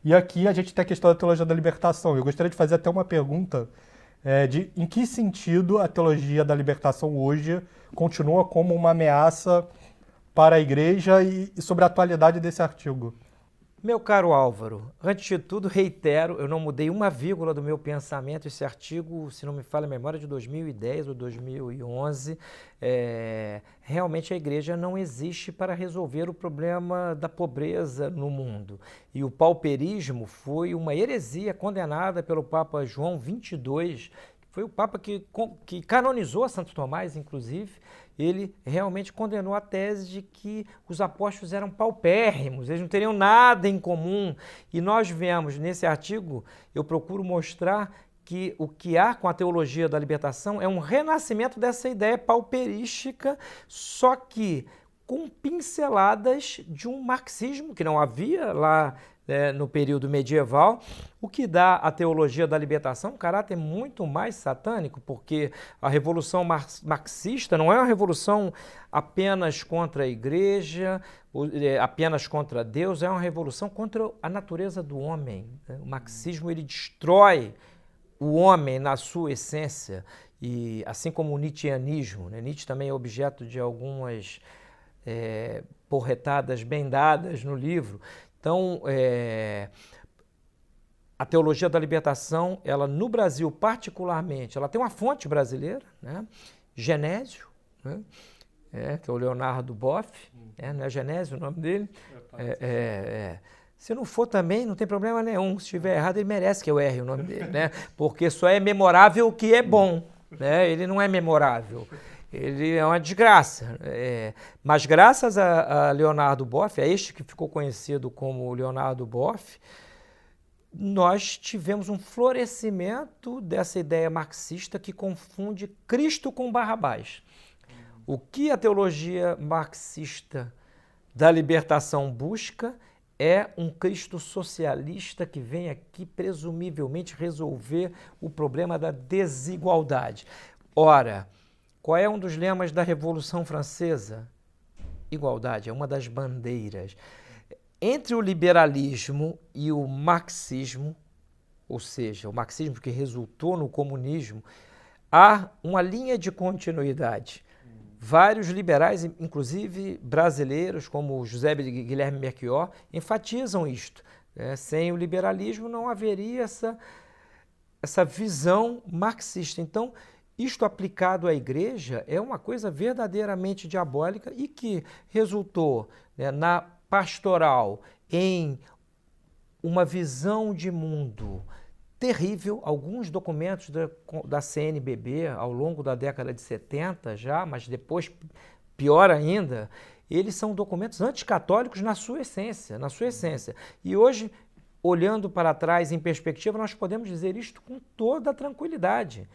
E aqui a gente tem a questão da teologia da libertação. Eu gostaria de fazer até uma pergunta de em que sentido a teologia da libertação hoje continua como uma ameaça para a igreja e sobre a atualidade desse artigo. Meu caro Álvaro, antes de tudo, reitero, eu não mudei uma vírgula do meu pensamento. Esse artigo, se não me falha a memória, de 2010 ou 2011. Realmente a igreja não existe para resolver o problema da pobreza no mundo. E o pauperismo foi uma heresia condenada pelo Papa João XXII, que foi o Papa que canonizou Santo Tomás, inclusive. Ele realmente condenou a tese de que os apóstolos eram paupérrimos, eles não teriam nada em comum. E nós vemos nesse artigo, eu procuro mostrar que o que há com a teologia da libertação é um renascimento dessa ideia pauperística, só que com pinceladas de um marxismo que não havia lá no período medieval, o que dá à teologia da libertação um caráter muito mais satânico, porque a revolução marxista não é uma revolução apenas contra a igreja, apenas contra Deus, é uma revolução contra a natureza do homem. O marxismo ele destrói o homem na sua essência, e assim como o nietzscheanismo, Nietzsche também é objeto de algumas porretadas bem dadas no livro. Então, a teologia da libertação, ela no Brasil particularmente, ela tem uma fonte brasileira, né? Genésio, né? Que é o Leonardo Boff, não é Genésio o nome dele? Se não for também, não tem problema nenhum. Se estiver errado, ele merece que eu erre o nome dele, né? Porque só é memorável o que é bom, né? Ele não é memorável. Ele é uma desgraça. Mas graças a Leonardo Boff, a este que ficou conhecido como Leonardo Boff, nós tivemos um florescimento dessa ideia marxista que confunde Cristo com Barrabás. O que a teologia marxista da libertação busca é um Cristo socialista que vem aqui presumivelmente resolver o problema da desigualdade. Ora, qual é um dos lemas da Revolução Francesa? Igualdade, é uma das bandeiras. Entre o liberalismo e o marxismo, ou seja, o marxismo que resultou no comunismo, há uma linha de continuidade. Vários liberais, inclusive brasileiros, como José Guilherme Melchior, enfatizam isto. Sem o liberalismo não haveria essa visão marxista. Então, isto aplicado à igreja é uma coisa verdadeiramente diabólica e que resultou na pastoral em uma visão de mundo terrível. Alguns documentos da CNBB ao longo da década de 70 já, mas depois pior ainda, eles são documentos anticatólicos na sua essência, E hoje, olhando para trás em perspectiva, nós podemos dizer isto com toda a tranquilidade.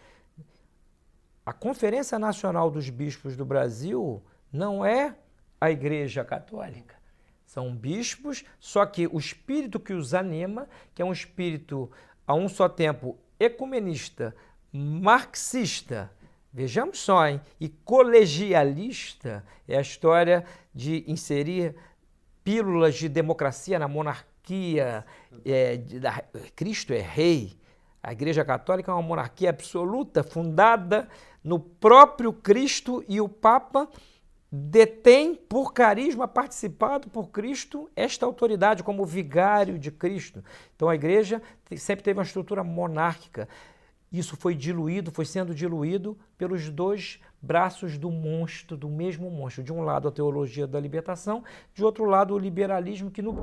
A Conferência Nacional dos Bispos do Brasil não é a Igreja Católica. São bispos, só que o espírito que os anima, que é um espírito a um só tempo ecumenista, marxista, vejamos só, e colegialista, é a história de inserir pílulas de democracia na monarquia. Cristo é rei. A Igreja Católica é uma monarquia absoluta, fundada no próprio Cristo, e o Papa detém por carisma participado por Cristo esta autoridade como vigário de Cristo. Então a igreja sempre teve uma estrutura monárquica. Isso foi sendo diluído pelos dois braços do monstro, do mesmo monstro. De um lado a teologia da libertação, de outro lado o liberalismo, que no